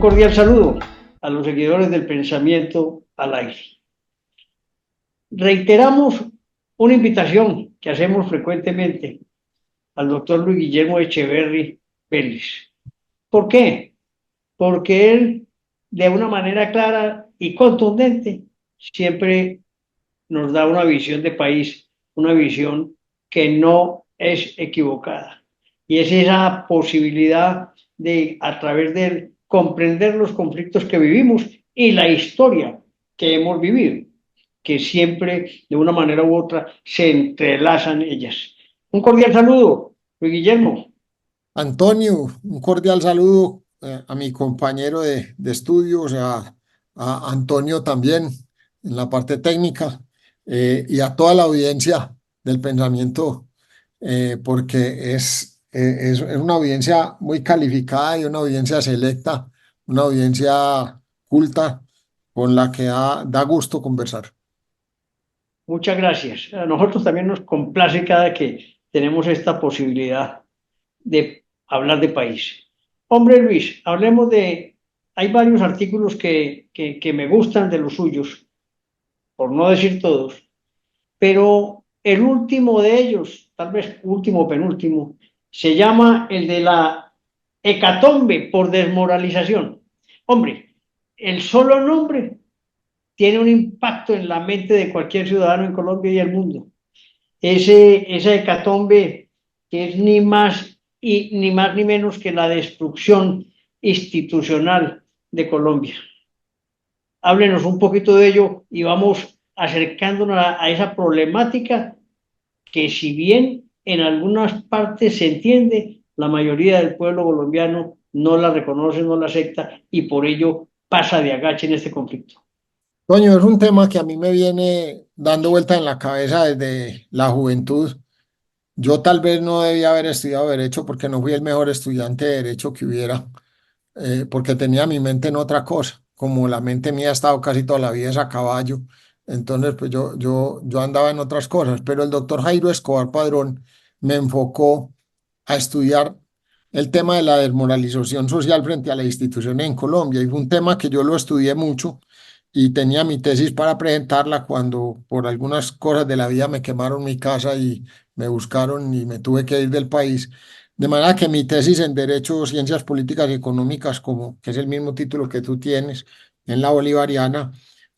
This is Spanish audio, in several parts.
cordial saludo a los seguidores del pensamiento al aire. Reiteramos una invitación que hacemos frecuentemente al doctor Luis Guillermo Echeverry Vélez. ¿Por qué? Porque él, de una manera clara y contundente, siempre nos da una visión de país, una visión que no es equivocada. Y es esa posibilidad de, a través de él, comprender los conflictos que vivimos y la historia que hemos vivido, que siempre, de una manera u otra, se entrelazan ellas. Un cordial saludo, Luis Guillermo. Antonio, un cordial saludo a mi compañero de estudios, a Antonio también en la parte técnica y a toda la audiencia del pensamiento, porque es una audiencia muy calificada y una audiencia selecta, una audiencia culta con la que da gusto conversar. Muchas gracias. A nosotros también nos complace cada que tenemos esta posibilidad de hablar de país. Hombre Luis, hablemos de... Hay varios artículos que me gustan de los suyos, por no decir todos, pero el último de ellos, tal vez último o penúltimo, se llama el de la hecatombe por desmoralización. Hombre, el solo nombre tiene un impacto en la mente de cualquier ciudadano en Colombia y el mundo. Esa hecatombe que es ni más ni menos que la destrucción institucional de Colombia. Háblenos un poquito de ello y vamos acercándonos a esa problemática que, si bien en algunas partes se entiende, la mayoría del pueblo colombiano no la reconoce, no la acepta y por ello pasa de agache en este conflicto. Toño, es un tema que a mí me viene dando vuelta en la cabeza desde la juventud. Yo tal vez no debía haber estudiado derecho porque no fui el mejor estudiante de derecho que hubiera, porque tenía mi mente en otra cosa. Como la mente mía ha estado casi toda la vida es a caballo, entonces pues yo andaba en otras cosas. Pero el doctor Jairo Escobar Padrón me enfocó a estudiar el tema de la desmoralización social frente a la institución en Colombia. Y fue un tema que yo lo estudié mucho y tenía mi tesis para presentarla cuando por algunas cosas de la vida me quemaron mi casa y me buscaron y me tuve que ir del país. De manera que mi tesis en Derecho, Ciencias Políticas y Económicas, como que es el mismo título que tú tienes en la Bolivariana,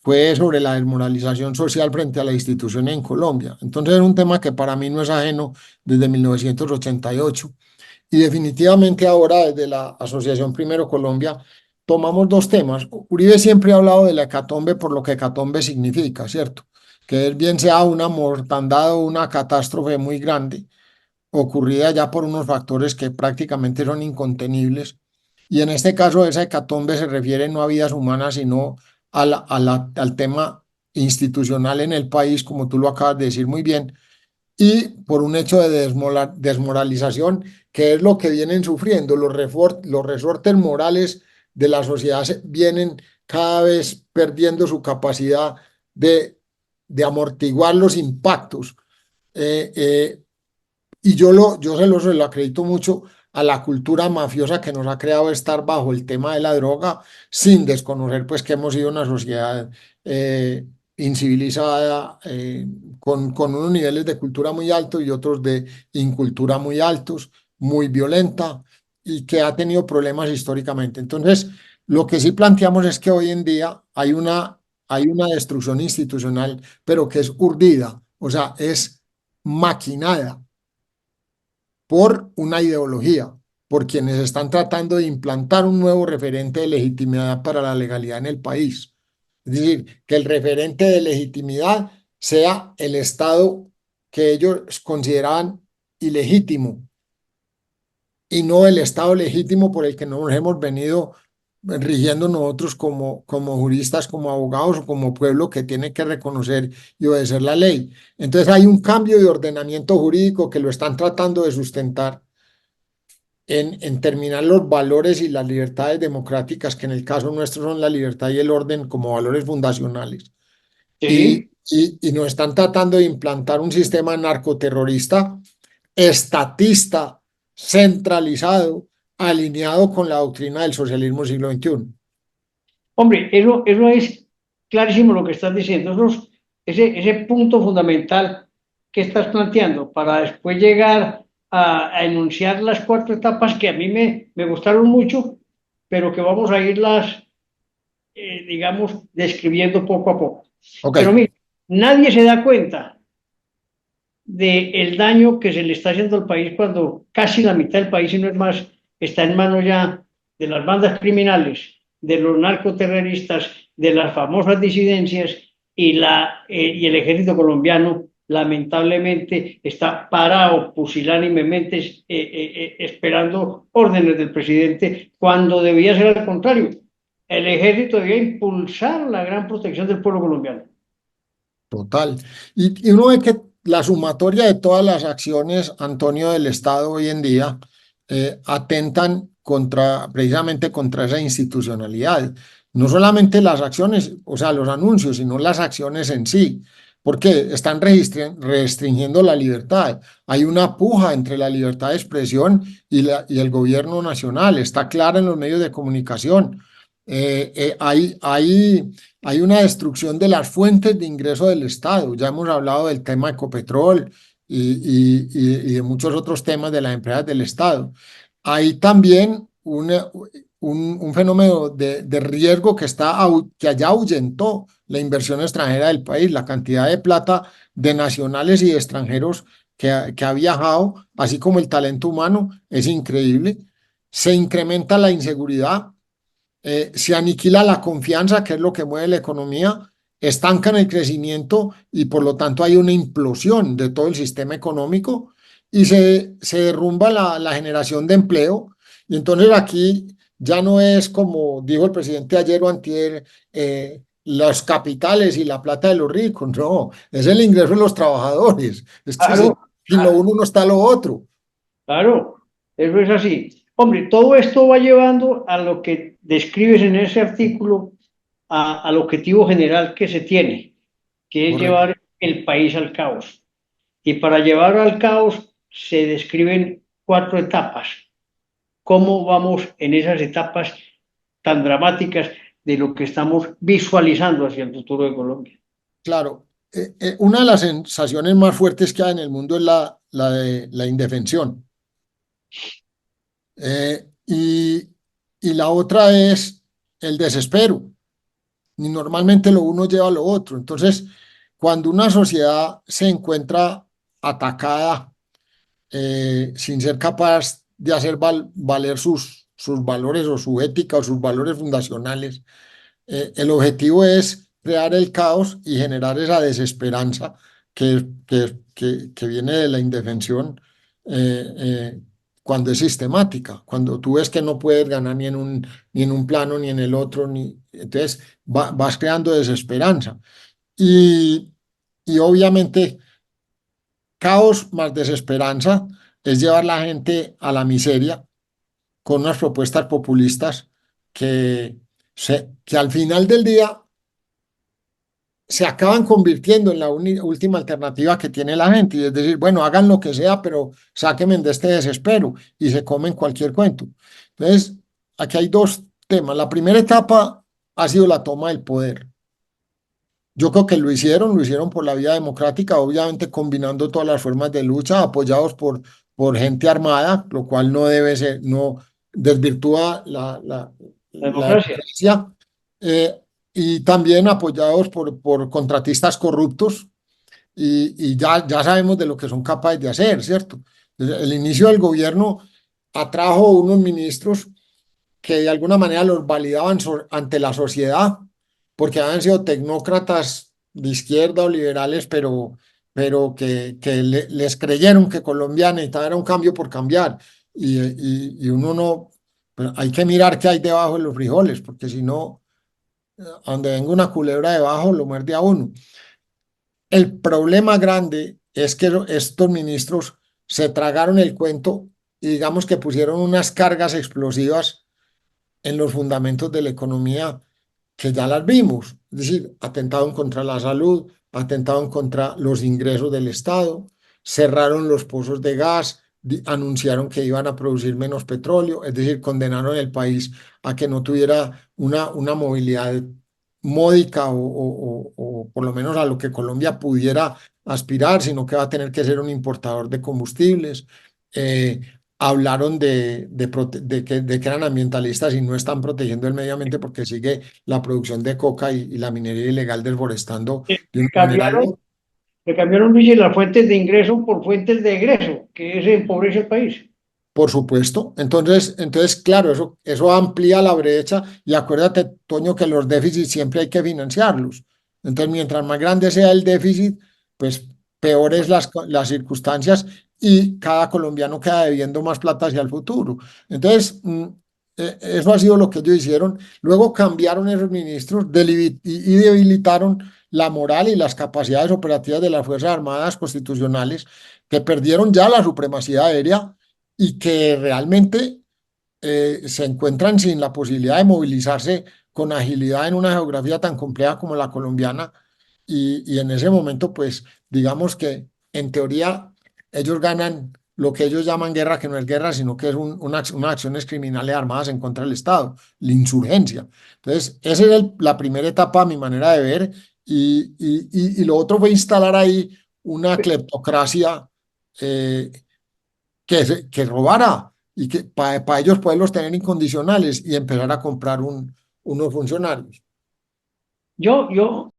fue sobre la desmoralización social frente a la institución en Colombia. Entonces era un tema que para mí no es ajeno desde 1988. Y definitivamente ahora desde la Asociación Primero Colombia tomamos dos temas. Uribe siempre ha hablado de la hecatombe por lo que hecatombe significa, ¿cierto? Que es bien sea una mortandad o una catástrofe muy grande, ocurrida ya por unos factores que prácticamente son incontenibles. Y en este caso esa hecatombe se refiere no a vidas humanas, sino al tema institucional en el país, como tú lo acabas de decir muy bien, y por un hecho de desmoralización, que es lo que vienen sufriendo. Los resortes morales de la sociedad vienen cada vez perdiendo su capacidad de, amortiguar los impactos. Eh, eh, y yo se lo acredito mucho a la cultura mafiosa que nos ha creado estar bajo el tema de la droga, sin desconocer pues que hemos sido una sociedad eh, incivilizada, con unos niveles de cultura muy altos y otros de incultura muy altos, muy violenta y que ha tenido problemas históricamente. Entonces, lo que sí planteamos es que hoy en día hay una destrucción institucional, pero que es urdida, o sea, es maquinada por una ideología, por quienes están tratando de implantar un nuevo referente de legitimidad para la legalidad en el país. Es decir, que el referente de legitimidad sea el Estado que ellos consideraban ilegítimo y no el Estado legítimo por el que nos hemos venido rigiendo nosotros como juristas, como abogados o como pueblo que tiene que reconocer y obedecer la ley. Entonces hay un cambio de ordenamiento jurídico que lo están tratando de sustentar en terminar los valores y las libertades democráticas, que en el caso nuestro son la libertad y el orden como valores fundacionales. Sí, Y nos están tratando de implantar un sistema narcoterrorista, estatista, centralizado, alineado con la doctrina del socialismo siglo XXI. Hombre, eso es clarísimo lo que estás diciendo. Ese punto fundamental que estás planteando para después llegar a enunciar las cuatro etapas que a mí me gustaron mucho, pero que vamos a irlas, digamos, describiendo poco a poco. Ok, Pero mira, nadie se da cuenta del daño que se le está haciendo al país cuando casi la mitad del país, si no es más, está en manos ya de las bandas criminales, de los narcoterroristas, de las famosas disidencias y el ejército colombiano lamentablemente está parado pusilánimemente esperando órdenes del presidente cuando debía ser al contrario. El ejército debía impulsar la gran protección del pueblo colombiano. total. Y uno ve que la sumatoria de todas las acciones, Antonio, del Estado hoy en día, atentan precisamente contra esa institucionalidad. No solamente las acciones, o sea, los anuncios, sino las acciones en sí, porque están restringiendo la libertad. Hay una puja entre la libertad de expresión y el gobierno nacional, está clara en los medios de comunicación. Hay una destrucción de las fuentes de ingreso del Estado. Ya hemos hablado del tema Ecopetrol y de muchos otros temas de las empresas del Estado. Hay también un fenómeno de riesgo que allá ahuyentó la inversión extranjera del país, la cantidad de plata de nacionales y de extranjeros que ha viajado, así como el talento humano, es increíble. Se incrementa la inseguridad, se aniquila la confianza, que es lo que mueve la economía, estancan el crecimiento y por lo tanto hay una implosión de todo el sistema económico y se derrumba la generación de empleo. Y entonces aquí ya no es como dijo el presidente ayer o antier, los capitales y la plata de los ricos, no, es el ingreso de los trabajadores. Es que Claro, sin lo uno no está lo otro. claro, eso es así. Hombre, todo esto va llevando a lo que describes en ese artículo, al objetivo general que se tiene, que es Correcto. llevar el país al caos. Y para llevarlo al caos se describen cuatro etapas. ¿Cómo vamos en esas etapas tan dramáticas de lo que estamos visualizando hacia el futuro de Colombia? Claro, una de las sensaciones más fuertes que hay en el mundo es la de la indefensión. Y la otra es el desespero. Y normalmente lo uno lleva a lo otro. Entonces, cuando una sociedad se encuentra atacada sin ser capaz de hacer valer sus valores o su ética o sus valores fundacionales, el objetivo es crear el caos y generar esa desesperanza que viene de la indefensión cuando es sistemática, cuando tú ves que no puedes ganar ni en un plano ni en el otro, entonces vas creando desesperanza. Y, y obviamente caos más desesperanza es llevar la gente a la miseria con unas propuestas populistas que al final del día se acaban convirtiendo en la última alternativa que tiene la gente, y es decir, bueno, hagan lo que sea, pero sáquenme de este desespero y se comen cualquier cuento. Entonces, aquí hay dos temas. La primera etapa ha sido la toma del poder. Yo creo que lo hicieron por la vía democrática, obviamente combinando todas las formas de lucha, apoyados por gente armada, lo cual no debe ser, no desvirtúa La la democracia. democracia, eh, y también apoyados por contratistas corruptos, y ya sabemos de lo que son capaces de hacer, ¿cierto? El inicio del gobierno atrajo unos ministros que de alguna manera los validaban ante la sociedad, porque habían sido tecnócratas de izquierda o liberales, pero que les creyeron que Colombia necesitaba era un cambio por cambiar. Y uno no, pero hay que mirar qué hay debajo de los frijoles, porque si no, a donde venga una culebra debajo, lo muerde a uno. El problema grande es que estos ministros se tragaron el cuento y digamos que pusieron unas cargas explosivas en los fundamentos de la economía que ya las vimos, es decir, atentaron contra la salud, atentaron contra los ingresos del Estado, cerraron los pozos de gas, anunciaron que iban a producir menos petróleo, es decir, condenaron el país a que no tuviera una movilidad módica o por lo menos a lo que Colombia pudiera aspirar, sino que va a tener que ser un importador de combustibles. Eh, Hablaron de que eran ambientalistas y no están protegiendo el medio ambiente porque sigue la producción de coca y la minería ilegal desforestando Le de una manera cambiaron, le cambiaron, dice, las fuentes de ingreso por fuentes de egreso, que eso empobrece el país. por supuesto. Entonces, claro, eso amplía la brecha y acuérdate, Toño, que los déficits siempre hay que financiarlos. Entonces, mientras más grande sea el déficit, pues peores las circunstancias y cada colombiano queda debiendo más plata hacia el futuro. Entonces, eso ha sido lo que ellos hicieron. Luego cambiaron esos ministros y debilitaron la moral y las capacidades operativas de las Fuerzas Armadas constitucionales, que perdieron ya la supremacía aérea y que realmente se encuentran sin la posibilidad de movilizarse con agilidad en una geografía tan compleja como la colombiana. Y en ese momento, pues digamos que en teoría ellos ganan lo que ellos llaman guerra, que no es guerra, sino que es unas acciones criminales armadas en contra del Estado, la insurgencia. Entonces, esa es la primera etapa, a mi manera de ver, y lo otro fue instalar ahí una cleptocracia eh, que robara y que para ellos poderlos tener incondicionales y empezar a comprar unos funcionarios. Yo, yo,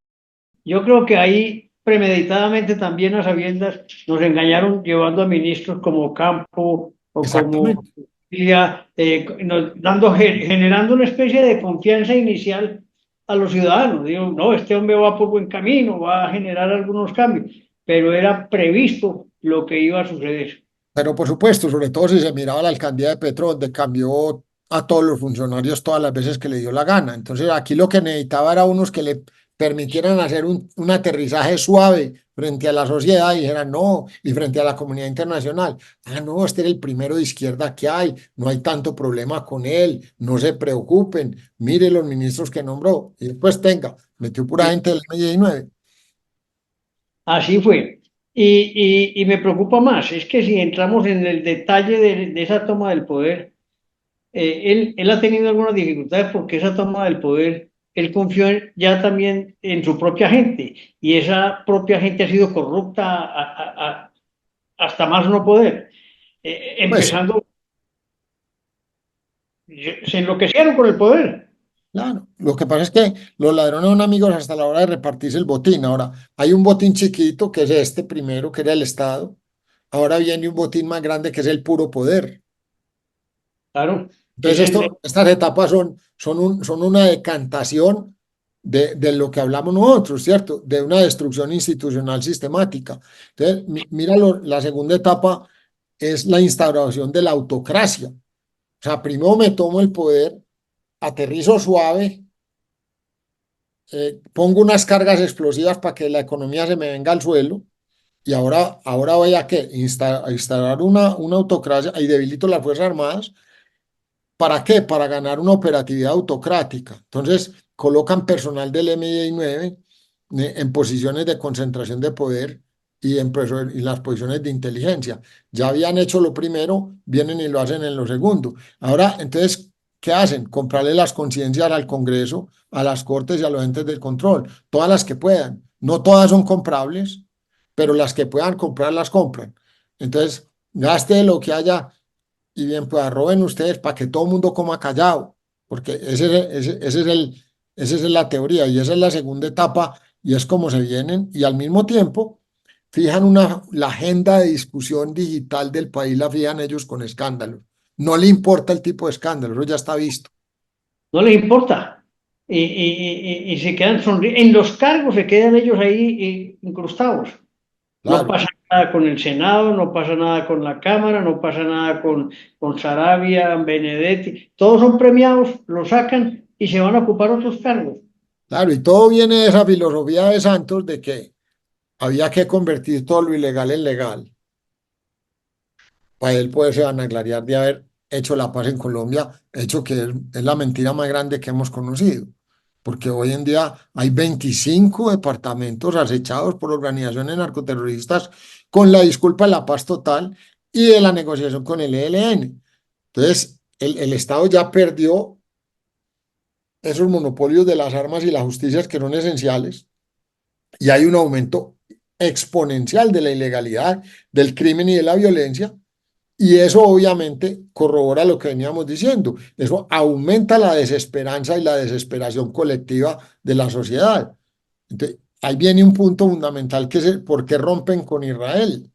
yo creo que ahí premeditadamente también a sabiendas nos engañaron llevando a ministros como Campo o como Exactamente. generando una especie de confianza inicial a los ciudadanos. Digo, no, este hombre va por buen camino, va a generar algunos cambios, pero era previsto lo que iba a suceder. Pero por supuesto, sobre todo si se miraba la alcaldía de Petro, donde cambió a todos los funcionarios todas las veces que le dio la gana. Entonces aquí lo que necesitaba era unos que le permitieran hacer un aterrizaje suave frente a la sociedad y dijeran no, y frente a la comunidad internacional. Ah, no, este era el primero de izquierda que hay, no hay tanto problema con él, no se preocupen, mire los ministros que nombró. Y después tenga, metió pura gente del M19. Así fue. Y me preocupa más, es que si entramos en el detalle de esa toma del poder, él ha tenido algunas dificultades porque esa toma del poder, él confió ya también en su propia gente y esa propia gente ha sido corrupta hasta más no poder. Pues Empezando, se enloquecieron con el poder. claro, lo que pasa es que los ladrones son amigos hasta la hora de repartirse el botín. Ahora, hay un botín chiquito, que es este primero, que era el Estado. Ahora viene un botín más grande, que es el puro poder. Claro, Entonces, ese, estas etapas son una decantación de lo que hablamos nosotros, ¿cierto? De una destrucción institucional sistemática. Entonces, la segunda etapa es la instauración de la autocracia. O sea, primero me tomo el poder, aterrizo suave, pongo unas cargas explosivas para que la economía se me venga al suelo y ahora voy a ¿qué? A instalar una autocracia y debilito las Fuerzas Armadas. ¿Para qué? Para ganar una operatividad autocrática. Entonces, colocan personal del MI9 en posiciones de concentración de poder y las posiciones de inteligencia. Ya habían hecho lo primero, vienen y lo hacen en lo segundo. Ahora, entonces, ¿qué hacen? Comprarle las conciencias al Congreso, a las Cortes y a los entes del control, todas las que puedan. No todas son comprables, pero las que puedan comprar las compran. Entonces, gaste lo que haya y bien, pues roben ustedes para que todo el mundo coma callado, porque esa es la teoría y esa es la segunda etapa y es como se vienen y al mismo tiempo fijan la agenda de discusión digital del país, la fijan ellos con escándalos. No le importa el tipo de escándalo, eso ya está visto. no les importa. Y se quedan sonriendo. En los cargos se quedan ellos ahí incrustados. No Claro, pasa nada con el Senado, no pasa nada con la Cámara, no pasa nada con Saravia, Benedetti. Todos son premiados, lo sacan y se van a ocupar otros cargos. claro, y todo viene de esa filosofía de Santos de que había que convertir todo lo ilegal en legal para él poderse vanagloriar de haber hecho la paz en Colombia, hecho que es la mentira más grande que hemos conocido, porque hoy en día hay 25 departamentos acechados por organizaciones narcoterroristas con la disculpa de la paz total y de la negociación con el ELN. Entonces, el Estado ya perdió esos monopolios de las armas y las justicias que son esenciales, y hay un aumento exponencial de la ilegalidad, del crimen y de la violencia, y eso obviamente corrobora lo que veníamos diciendo. Eso aumenta la desesperanza y la desesperación colectiva de la sociedad. Entonces, ahí viene un punto fundamental que es por qué rompen con Israel.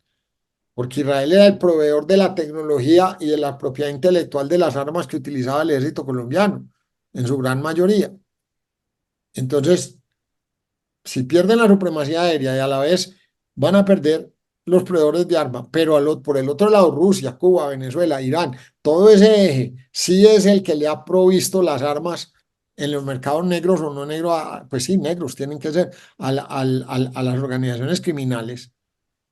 Porque Israel era el proveedor de la tecnología y de la propiedad intelectual de las armas que utilizaba el ejército colombiano, en su gran mayoría. Entonces, si pierden la supremacía aérea y a la vez van a perder los proveedores de armas, pero por el otro lado, Rusia, Cuba, Venezuela, Irán, todo ese eje sí es el que le ha provisto las armas en los mercados negros o no negros, pues sí, negros tienen que ser a las organizaciones criminales.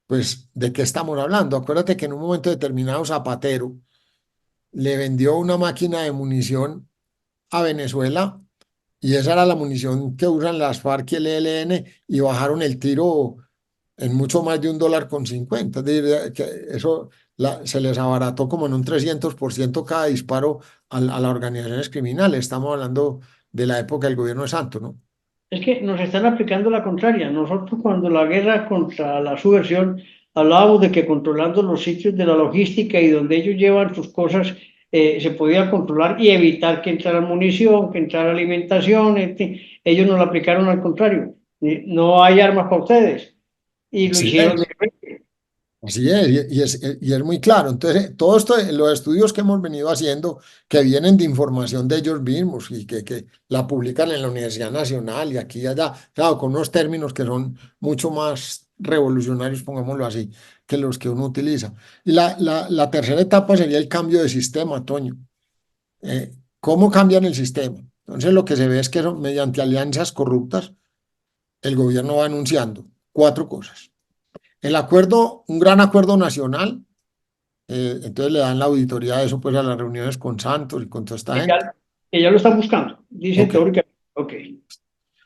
Pues, ¿de qué estamos hablando? Acuérdate que en un momento determinado Zapatero le vendió una máquina de munición a Venezuela y esa era la munición que usan las FARC y el ELN y bajaron el tiro en mucho más de $1,50. Es decir, que eso se les abarató como en un 300% cada disparo a las organizaciones criminales. Estamos hablando de la época del gobierno de Santos, ¿no? Es que nos están aplicando la contraria. Nosotros cuando la guerra contra la subversión hablábamos de que controlando los sitios de la logística y donde ellos llevan sus cosas se podía controlar y evitar que entrara munición, que entrara alimentación. Ellos nos lo aplicaron al contrario. No hay armas para ustedes. Y lo Sí, hicieron. así es, y es muy claro. Entonces, todo esto, los estudios que hemos venido haciendo, que vienen de información de ellos mismos y que la publican en la Universidad Nacional y aquí y allá, claro, con unos términos que son mucho más revolucionarios, pongámoslo así, que los que uno utiliza. Y la tercera etapa sería el cambio de sistema, Toño. ¿Cómo cambian el sistema? Entonces, lo que se ve es que mediante alianzas corruptas, el gobierno va anunciando cuatro cosas. El acuerdo, un gran acuerdo nacional, entonces le dan la auditoría de eso pues a las reuniones con Santos y con toda esta gente. Que ya lo están buscando, dicen Ok. teóricamente. Ok.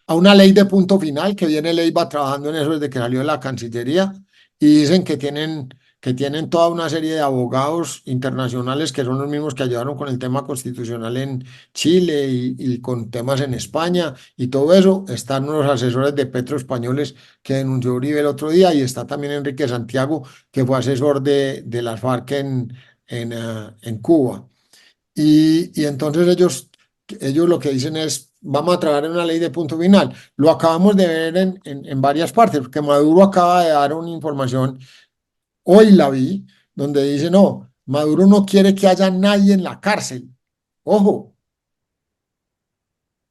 A una ley de punto final, que viene ley va trabajando en eso desde que salió de la Cancillería, y dicen que tienen toda una serie de abogados internacionales que son los mismos que ayudaron con el tema constitucional en Chile y con temas en España y todo eso. Están unos asesores de Petro españoles que denunció Uribe el otro día, y está también Enrique Santiago, que fue asesor de las FARC en Cuba. Y entonces ellos lo que dicen es, vamos a trabajar en una ley de punto final. Lo acabamos de ver en varias partes, porque Maduro acaba de dar una información, hoy la vi, donde dice, no, Maduro no quiere que haya nadie en la cárcel. Ojo,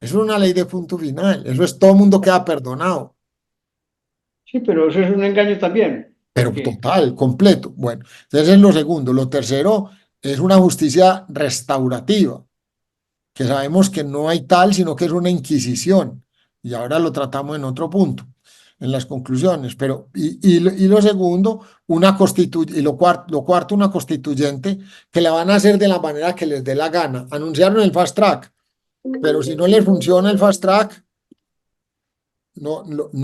eso es una ley de punto final, eso es todo el mundo queda perdonado, Sí, pero eso es un engaño también, pero porque total, completo. Bueno, entonces es lo segundo. Lo tercero es una justicia restaurativa, que sabemos que no hay tal, sino que es una inquisición. Y ahora lo tratamos en otro punto, en las conclusiones. Pero, y lo segundo, y lo cuarto, una constituyente que la van a hacer de la manera que les dé la gana. Anunciaron el fast track, pero si no les funciona el fast track, no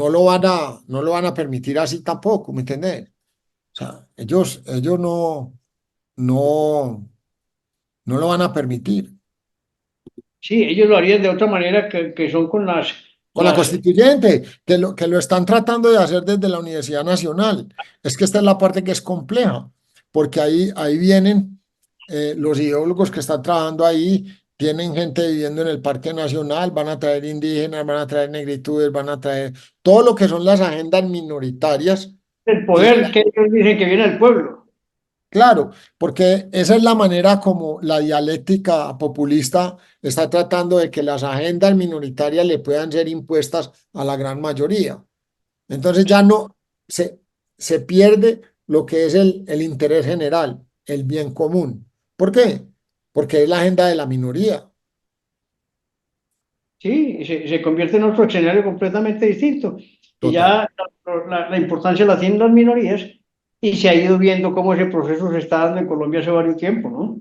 lo van a permitir así tampoco, ¿me entiendes? O sea, ellos no, no lo van a permitir. sí, ellos lo harían de otra manera que son con Con la las, constituyente, que lo están tratando de hacer desde la Universidad Nacional. Es que esta es la parte que es compleja, porque ahí vienen los ideólogos que están trabajando ahí, tienen gente viviendo en el Parque Nacional, van a traer indígenas, van a traer negritudes, van a traer todo lo que son las agendas minoritarias. el poder que ellos dicen que viene del pueblo. Claro, porque esa es la manera como la dialéctica populista está tratando de que las agendas minoritarias le puedan ser impuestas a la gran mayoría. Entonces ya no se pierde lo que es el interés general, el bien común. ¿Por qué? Porque es la agenda de la minoría. Sí, y se convierte en otro escenario completamente distinto. Y Total. ya la importancia la tienen las minorías y se ha ido viendo cómo ese proceso se está dando en Colombia hace varios tiempo, ¿no?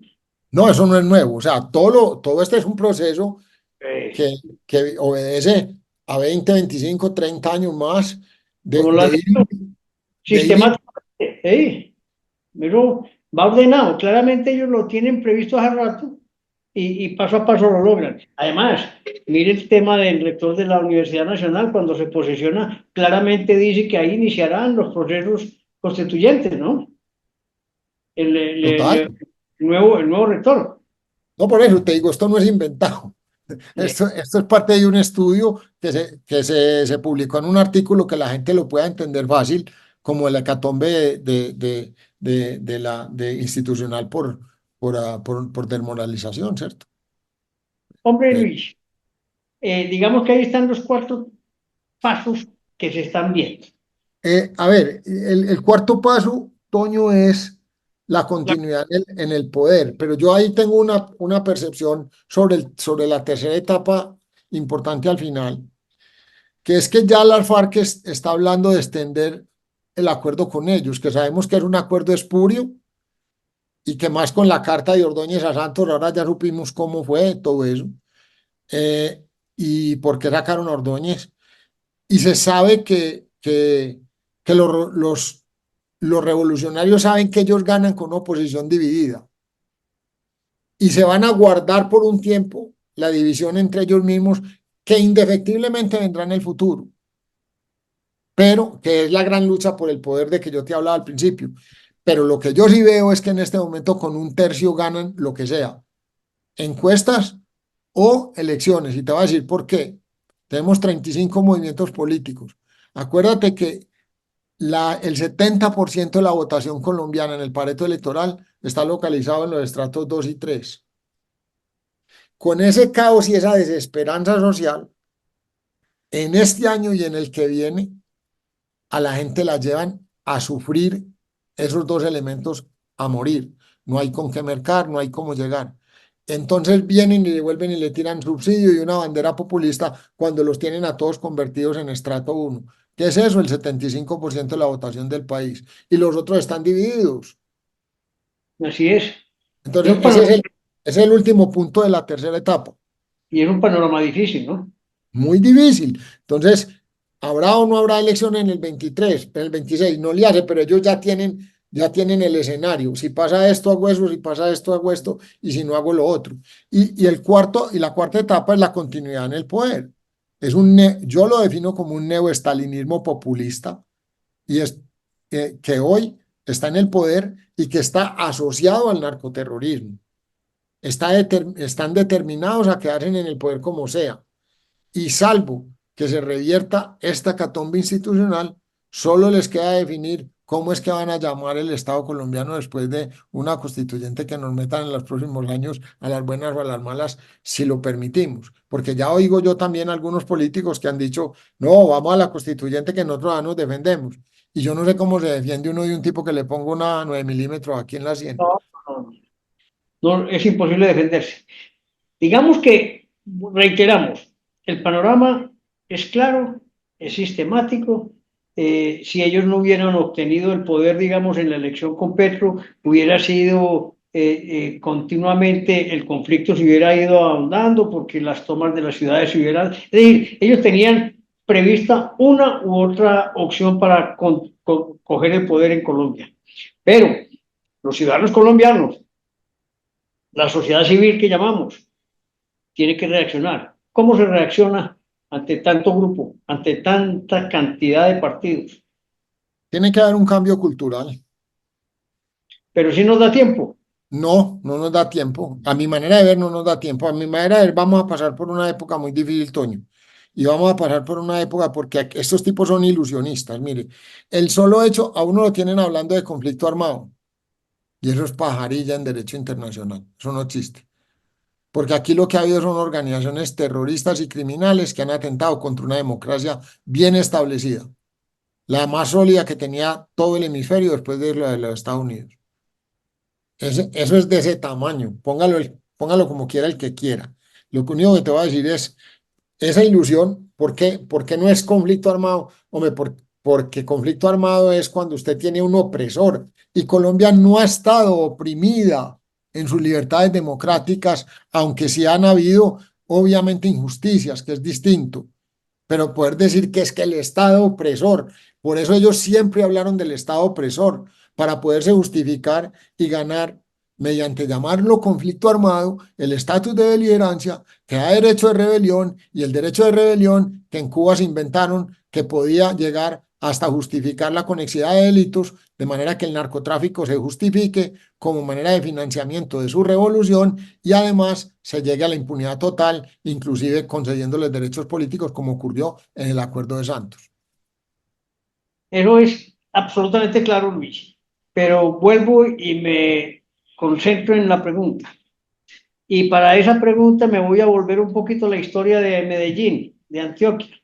No, eso no es nuevo. O sea, todo este es un proceso Eh, que, que obedece a 20, 25, 30 años más de, como lo de han ir, hecho de ir sistemáticamente. Pero va ordenado. Claramente ellos lo tienen previsto hace rato y paso a paso lo logran. Además, mire el tema del rector de la Universidad Nacional, cuando se posesiona, claramente dice que ahí iniciarán los procesos constituyentes, ¿no? Total. El nuevo rector. No, por eso te digo, esto no es inventado. Eh, Esto es parte de un estudio que se publicó en un artículo que la gente lo pueda entender fácil, como el hecatombe de institucional por desmoralización, ¿cierto? Hombre Eh, Luis, digamos que ahí están los cuatro pasos que se están viendo. a ver, el cuarto paso, Toño, es la La- continuidad en el poder, pero yo ahí tengo una percepción sobre la tercera etapa importante al final, que es que ya la FARC está hablando de extender el acuerdo con ellos, que sabemos que es un acuerdo espurio y que más con la carta de Ordóñez a Santos, ahora ya supimos cómo fue todo eso, eh, y por qué sacaron a Ordóñez. Y se sabe que los revolucionarios saben que ellos ganan con una oposición dividida y se van a guardar por un tiempo la división entre ellos mismos que indefectiblemente vendrá en el futuro, pero que es la gran lucha por el poder de que yo te hablaba al principio. Pero lo que yo sí veo es que en este momento con un tercio ganan lo que sea, encuestas o elecciones. Y te voy a decir por qué. Tenemos 35 movimientos políticos. Acuérdate que el 70% de la votación colombiana en el Pareto electoral está localizado en los estratos 2 y 3. Con ese caos y esa desesperanza social, en este año y en el que viene, a la gente la llevan a sufrir esos dos elementos a morir. No hay con qué mercar, no hay cómo llegar. Entonces vienen y devuelven y le tiran subsidio y una bandera populista cuando los tienen a todos convertidos en estrato 1. ¿Qué es eso? El 75% de la votación del país. Y los otros están divididos. Así es. Es Entonces, un ese panorama, es el último punto de la tercera etapa. y es un panorama difícil, ¿no? Muy difícil. Entonces, ¿habrá o no habrá elecciones en el 23, en el 26? No le hace, pero ellos ya tienen el escenario. Si pasa esto, hago eso, si pasa esto, hago esto, y si no, hago lo otro. Y la cuarta etapa es la continuidad en el poder. Yo lo defino como un neoestalinismo populista, y es que hoy está en el poder y que está asociado al narcoterrorismo. Están determinados a quedarse en el poder como sea y salvo que se revierta esta catombe institucional, solo les queda definir cómo es que van a llamar el Estado colombiano después de una constituyente que nos metan en los próximos años a las buenas o a las malas, si lo permitimos. Porque ya oigo yo también algunos políticos que han dicho, no, vamos a la constituyente que nosotros ya nos defendemos. Y yo no sé cómo se defiende uno de un tipo que le ponga una 9 milímetros aquí en la sien. No, no, no, es imposible defenderse. Digamos que, reiteramos, el panorama es claro, es sistemático. Si ellos no hubieran obtenido el poder, digamos, en la elección con Petro, hubiera sido continuamente el conflicto se hubiera ido ahondando porque las tomas de las ciudades se hubieran... Es decir, ellos tenían prevista una u otra opción para coger el poder en Colombia. Pero los ciudadanos colombianos, la sociedad civil que llamamos, tiene que reaccionar. ¿Cómo se reacciona ante tanto grupo, ante tanta cantidad de partidos? Tiene que haber un cambio cultural. Pero si nos da tiempo. No, no nos da tiempo. A mi manera de ver, no nos da tiempo. A mi manera de ver, vamos a pasar por una época muy difícil, Toño. Y vamos a pasar por una época porque estos tipos son ilusionistas. Mire, el solo hecho, a uno lo tienen hablando de conflicto armado. Y eso es pajarilla en derecho internacional. Eso no existe. Porque aquí lo que ha habido son organizaciones terroristas y criminales que han atentado contra una democracia bien establecida. La más sólida que tenía todo el hemisferio después de lo de los Estados Unidos. Eso es de ese tamaño. Póngalo como quiera el que quiera. Lo único que te voy a decir es esa ilusión. ¿Por qué no es conflicto armado? Hombre, porque conflicto armado es cuando usted tiene un opresor. Y Colombia no ha estado oprimida en sus libertades democráticas, aunque sí han habido, obviamente, injusticias, que es distinto. Pero poder decir que es que el Estado opresor, por eso ellos siempre hablaron del Estado opresor, para poderse justificar y ganar mediante llamarlo conflicto armado, el estatus de beliberancia, que da derecho de rebelión y el derecho de rebelión que en Cuba se inventaron que podía llegar hasta justificar la conexidad de delitos, de manera que el narcotráfico se justifique como manera de financiamiento de su revolución y además se llegue a la impunidad total, inclusive concediéndoles derechos políticos como ocurrió en el Acuerdo de Santos. Eso es absolutamente claro, Luis. Pero vuelvo y me concentro en la pregunta. Y para esa pregunta me voy a volver un poquito a la historia de Medellín, de Antioquia.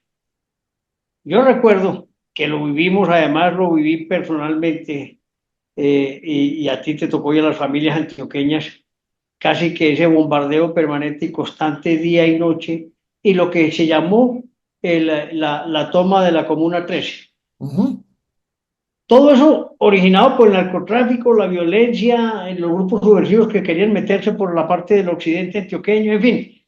Yo recuerdo que lo vivimos, además lo viví personalmente, y a ti te tocó y a las familias antioqueñas, casi que ese bombardeo permanente y constante día y noche, y lo que se llamó la toma de la Comuna 13. Todo eso originado por el narcotráfico, la violencia, en los grupos subversivos que querían meterse por la parte del occidente antioqueño, en fin.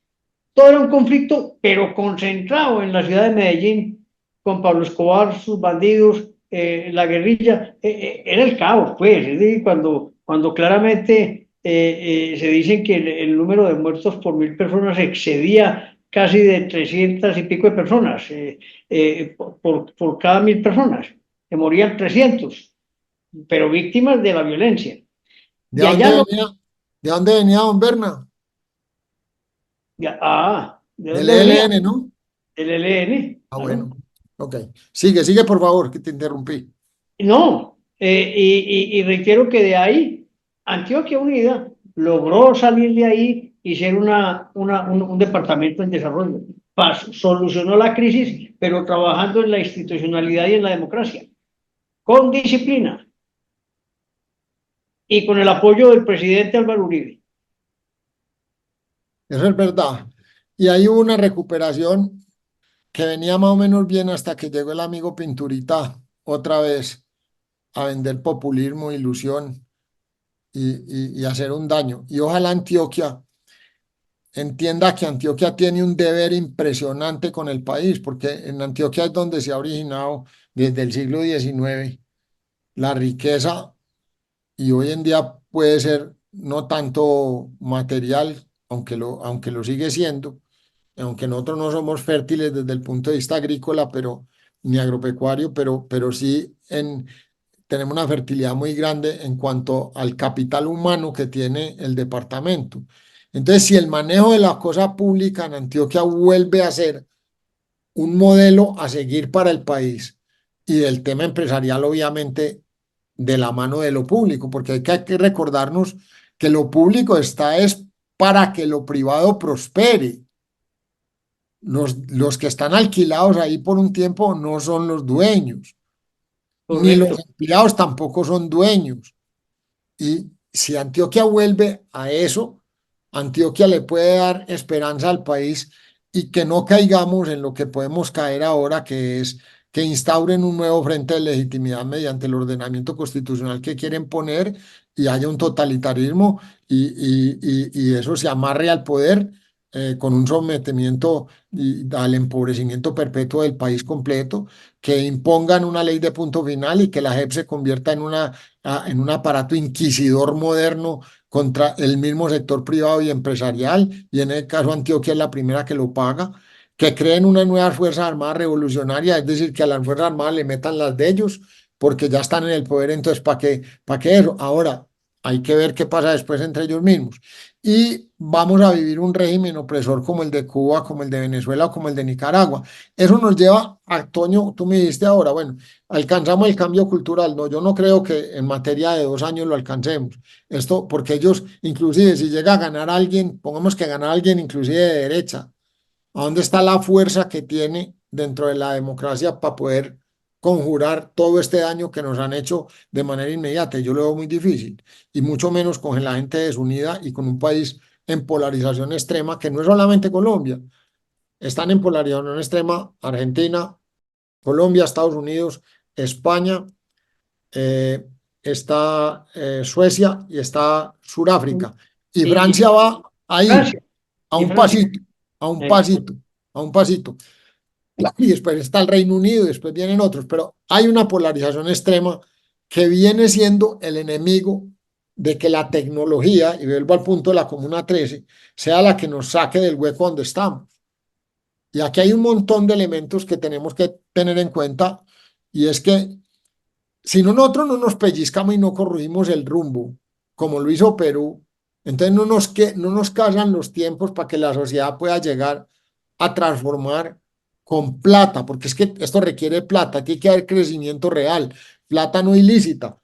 Todo era un conflicto, pero concentrado en la ciudad de Medellín, con Pablo Escobar, sus bandidos, la guerrilla. Era el caos, pues. Es decir, cuando claramente se dicen que el número de muertos por 1.000 personas excedía casi de 300 y pico de personas por cada 1.000 personas. Se morían 300, pero víctimas de la violencia. ¿De Y dónde allá lo... venía, de dónde venía don Berna? ¿De Del dónde venía? ELN, ¿no? El ELN, Ah, claro. bueno. Ok. Sigue, por favor, que te interrumpí. No, y reitero que de ahí Antioquia Unida logró salir de ahí y ser un departamento en desarrollo. Solucionó la crisis, pero trabajando en la institucionalidad y en la democracia, con disciplina y con el apoyo del presidente Álvaro Uribe. Eso es verdad. Y hay una recuperación que venía más o menos bien hasta que llegó el amigo Pinturita otra vez a vender populismo, ilusión y hacer un daño. Y ojalá Antioquia entienda que Antioquia tiene un deber impresionante con el país, porque en Antioquia es donde se ha originado desde el siglo XIX la riqueza y hoy en día puede ser no tanto material, aunque lo sigue siendo, aunque nosotros no somos fértiles desde el punto de vista agrícola, pero ni agropecuario, pero sí tenemos una fertilidad muy grande en cuanto al capital humano que tiene el departamento. Entonces, si el manejo de la cosa pública en Antioquia vuelve a ser un modelo a seguir para el país y del tema empresarial, obviamente, de la mano de lo público, porque hay que recordarnos que lo público está es para que lo privado prospere. Los que están alquilados ahí por un tiempo no son los dueños, ni los Correcto. empleados tampoco son dueños. Y si Antioquia vuelve a eso, Antioquia le puede dar esperanza al país y que no caigamos en lo que podemos caer ahora, que es que instauren un nuevo frente de legitimidad mediante el ordenamiento constitucional que quieren poner y haya un totalitarismo y eso se amarre al poder con un sometimiento al empobrecimiento perpetuo del país completo, que impongan una ley de punto final y que la JEP se convierta en un aparato inquisidor moderno contra el mismo sector privado y empresarial, y en el caso Antioquia es la primera que lo paga, que creen unas nuevas Fuerzas Armadas revolucionarias, es decir, que a las Fuerzas Armadas le metan las de ellos, porque ya están en el poder, entonces, para qué eso? Ahora, hay que ver qué pasa después entre ellos mismos. Y vamos a vivir un régimen opresor como el de Cuba, como el de Venezuela o como el de Nicaragua. Eso nos lleva a, Toño, tú me dijiste ahora, bueno, alcanzamos el cambio cultural. No, yo no creo que en materia de 2 años lo alcancemos. Esto, porque ellos, inclusive, si llega a ganar alguien, pongamos que ganar alguien inclusive de derecha, ¿a dónde está la fuerza que tiene dentro de la democracia para poder conjurar todo este daño que nos han hecho de manera inmediata? Yo lo veo muy difícil, y mucho menos con la gente desunida y con un país en polarización extrema, que no es solamente Colombia. Están en polarización extrema Argentina, Colombia, Estados Unidos, España, eh, está Suecia y está Sudáfrica. Y Y Francia va ahí, Francia, a y un Francia. pasito, a un eh, pasito, a un pasito. Claro, y después está el Reino Unido, y después vienen otros, pero hay una polarización extrema que viene siendo el enemigo de que la tecnología, y vuelvo al punto de la Comuna 13, sea la que nos saque del hueco donde estamos. Y aquí hay un montón de elementos que tenemos que tener en cuenta, y es que si nosotros no nos pellizcamos y no corregimos el rumbo, como lo hizo Perú, entonces no nos casan los tiempos para que la sociedad pueda llegar a transformar con plata, porque es que esto requiere plata, tiene que haber crecimiento real, plata no ilícita,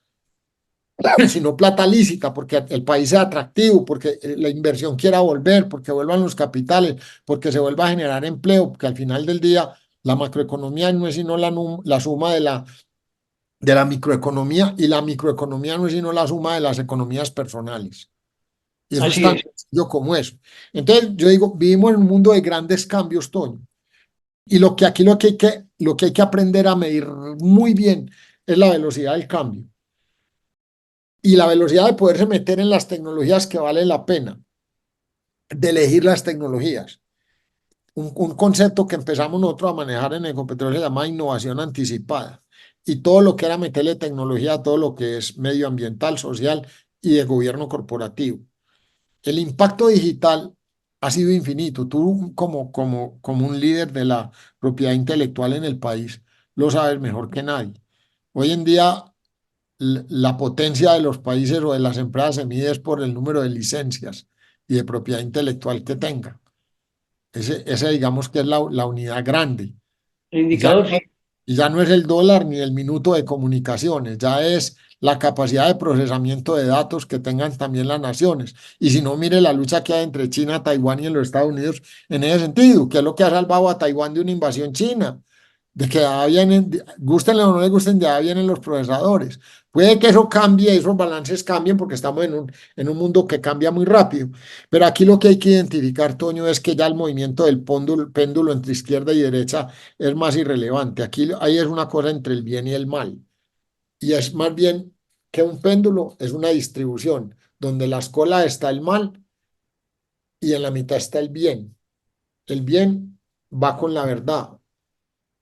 sino plata lícita, porque el país sea atractivo, porque la inversión quiera volver, porque vuelvan los capitales, porque se vuelva a generar empleo, porque al final del día la macroeconomía no es sino la suma de la microeconomía, y la microeconomía no es sino la suma de las economías personales. Y eso es Así tan es. sencillo como eso. Entonces, yo digo, vivimos en un mundo de grandes cambios, Toño. Y lo que aquí lo que hay que aprender a medir muy bien es la velocidad del cambio y la velocidad de poderse meter en las tecnologías que vale la pena, de elegir las tecnologías. Un concepto que empezamos nosotros a manejar en Ecopetrol se llama innovación anticipada. Y todo lo que era meterle tecnología a todo lo que es medioambiental, social y de gobierno corporativo. El impacto digital ha sido infinito. Tú como un líder de la propiedad intelectual en el país lo sabes mejor que nadie. Hoy en día la potencia de los países o de las empresas se mide es por el número de licencias y de propiedad intelectual que tengan. Ese digamos que es la unidad grande. El Y ya, indicador, sí. y ya no es el dólar ni el minuto de comunicaciones, ya es la capacidad de procesamiento de datos que tengan también las naciones. Y si no, mire la lucha que hay entre China, Taiwán y en los Estados Unidos en ese sentido, que es lo que ha salvado a Taiwán de una invasión china, de que ya vienen, gustenle o no les gusten, ya vienen los procesadores. Puede que eso cambie, esos balances cambien porque estamos en un mundo que cambia muy rápido. Pero aquí lo que hay que identificar, Toño, es que ya el movimiento del péndulo entre izquierda y derecha es más irrelevante. Aquí ahí es una cosa entre el bien y el mal. Y es más bien que un péndulo es una distribución donde la escola está el mal y en la mitad está el bien. El bien va con la verdad,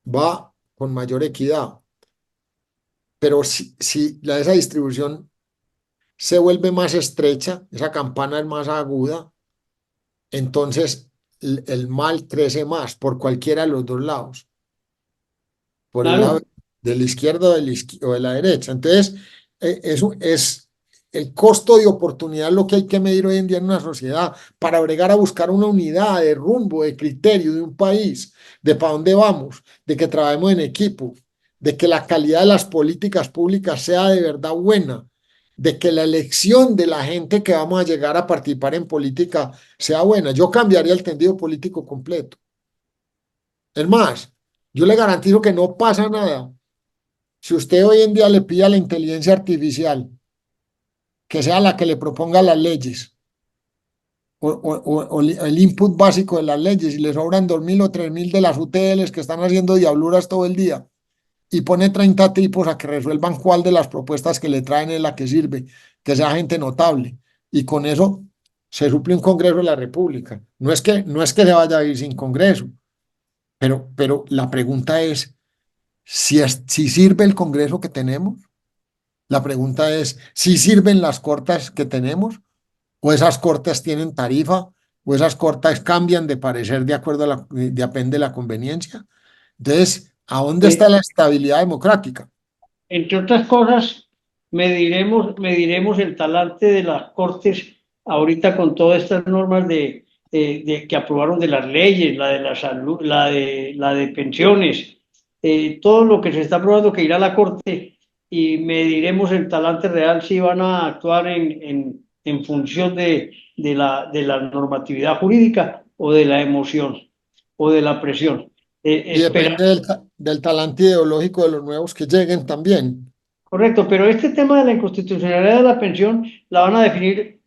va con mayor equidad. Pero si esa distribución se vuelve más estrecha, esa campana es más aguda, entonces el mal crece más por cualquiera de los dos lados, por el lado Claro. de la izquierda o de la derecha. Entonces, eso es el costo de oportunidad lo que hay que medir hoy en día en una sociedad para bregar a buscar una unidad de rumbo, de criterio de un país, de para dónde vamos, de que trabajemos en equipo, de que la calidad de las políticas públicas sea de verdad buena, de que la elección de la gente que vamos a llegar a participar en política sea buena. Yo cambiaría el tendido político completo. Es más, yo le garantizo que no pasa nada si usted hoy en día le pide a la inteligencia artificial que sea la que le proponga las leyes o el input básico de las leyes y le sobran 2.000 o 3.000 de las UTLs que están haciendo diabluras todo el día y pone 30 tipos a que resuelvan cuál de las propuestas que le traen es la que sirve, que sea gente notable. Y con eso se suple un Congreso de la República. No es que se vaya a ir sin Congreso, pero la pregunta es si sirve el Congreso que tenemos. La pregunta es, ¿si sirven las cortes que tenemos? ¿O esas cortes tienen tarifa? ¿O esas cortes cambian de parecer de acuerdo a depende de la conveniencia? Entonces, ¿a dónde está Eh, la estabilidad democrática? Entre otras cosas, mediremos el talante de las Cortes ahorita con todas estas normas que aprobaron de las leyes, la de la salud, la de pensiones, todo lo que se está aprobando que irá a la Corte y mediremos el talante real si van a actuar en función de la normatividad jurídica o de la emoción o de la presión. Y depende del talante ideológico de los nuevos que lleguen también. Correcto, pero este tema de la inconstitucionalidad de la pensión la van a definir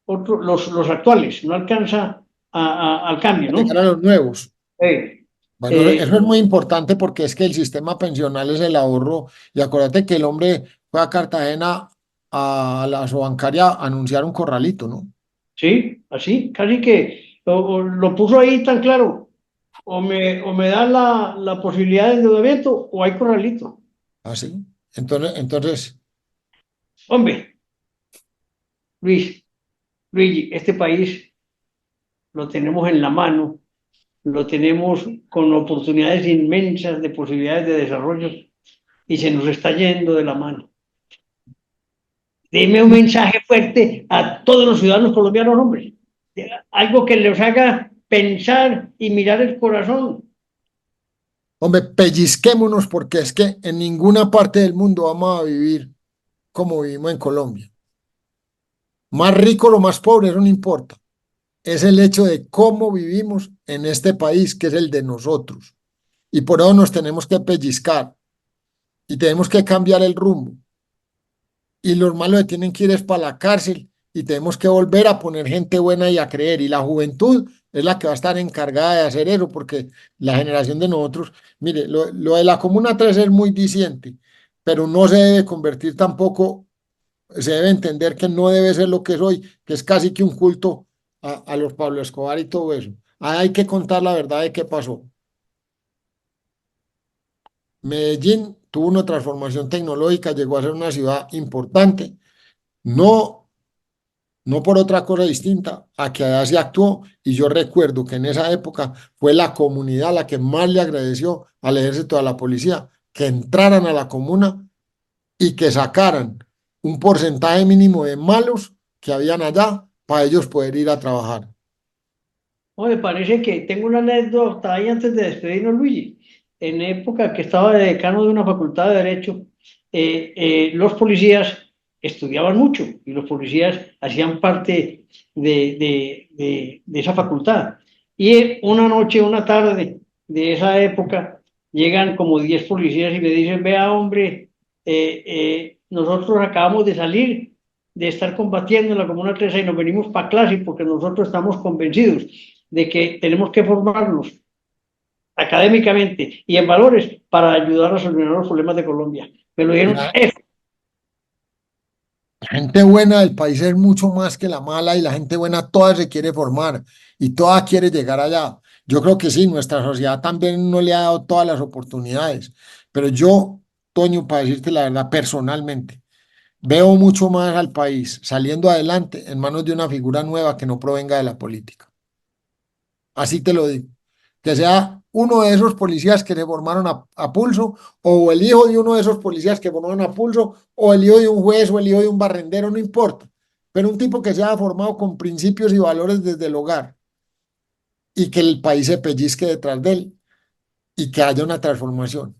los actuales, no alcanza al cambio, Llegar ¿no? a los nuevos. Eh, Bueno, eh, eso es muy importante porque es que el sistema pensional es el ahorro. Y acuérdate que el hombre fue a Cartagena a la bancaria a anunciar un corralito, ¿no? sí, así, casi que lo puso ahí tan claro, o me dan la posibilidad de endeudamiento o hay corralito. Así. Entonces, Hombre, Luis, Luigi, este país lo tenemos en la mano, lo tenemos con oportunidades inmensas de posibilidades de desarrollo y se nos está yendo de la mano. Deme un mensaje fuerte a todos los ciudadanos colombianos, hombre. Algo que les haga pensar y mirar el corazón. hombre, pellizquémonos porque es que en ninguna parte del mundo vamos a vivir como vivimos en Colombia. Más rico o más pobre, eso no importa. Es el hecho de cómo vivimos en este país, que es el de nosotros. Y por eso nos tenemos que pellizcar y tenemos que cambiar el rumbo. Y los malos tienen que ir es para la cárcel y tenemos que volver a poner gente buena y a creer. Y la juventud es la que va a estar encargada de hacer eso, porque la generación de nosotros, mire, lo de la Comuna 3 es muy diciente, pero no se debe convertir tampoco, se debe entender que no debe ser lo que es hoy, que es casi que un culto a los Pablo Escobar y todo eso. Hay que contar la verdad de qué pasó. Medellín tuvo una transformación tecnológica, llegó a ser una ciudad importante, no, no por otra cosa distinta a que allá se actuó. Y yo recuerdo que en esa época fue la comunidad la que más le agradeció al ejército, a la policía, que entraran a la comuna y que sacaran un porcentaje mínimo de malos que habían allá para ellos poder ir a trabajar. No, me parece que tengo una anécdota ahí antes de despedirnos, Luigi. En época que estaba de decano de una facultad de Derecho, los policías estudiaban mucho y los policías hacían parte de esa facultad. Y una noche, una tarde de esa época, llegan como 10 policías y me dicen, vea, hombre, nosotros acabamos de salir de estar combatiendo en la Comuna 13 y nos venimos para clase porque nosotros estamos convencidos de que tenemos que formarnos académicamente y en valores para ayudar a solucionar los problemas de Colombia. Me lo dijeron La eso. gente buena del país es mucho más que la mala y la gente buena toda se quiere formar y toda quiere llegar allá. Yo creo que sí, nuestra sociedad también no le ha dado todas las oportunidades, pero yo, Toño, para decirte la verdad, personalmente, veo mucho más al país saliendo adelante en manos de una figura nueva que no provenga de la política. Así te lo digo. Que sea uno de esos policías que se formaron a pulso, o el hijo de uno de esos policías que formaron a pulso, o el hijo de un juez, o el hijo de un barrendero, no importa. Pero un tipo que sea formado con principios y valores desde el hogar y que el país se pellizque detrás de él y que haya una transformación.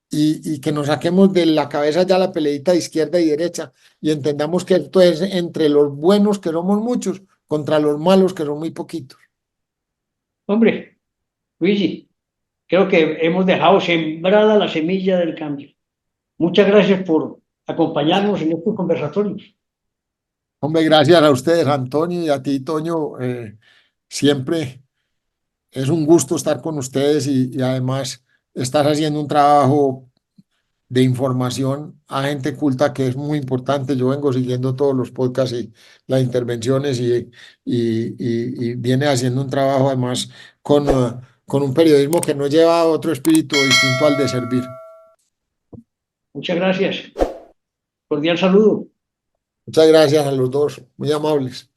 Y que nos saquemos de la cabeza ya la peleita de izquierda y derecha y entendamos que esto es entre los buenos, que somos muchos, contra los malos, que son muy poquitos. Hombre, Luigi, creo que hemos dejado sembrada la semilla del cambio. Muchas gracias por acompañarnos en estos conversatorios. Hombre, gracias a ustedes, Antonio, y a ti, Toño. Siempre es un gusto estar con ustedes y además estás haciendo un trabajo de información a gente culta que es muy importante. Yo vengo siguiendo todos los podcasts y las intervenciones y viene haciendo un trabajo además con un periodismo que no lleva otro espíritu distinto al de servir. Muchas gracias. Cordial saludo. Muchas gracias a los dos, muy amables.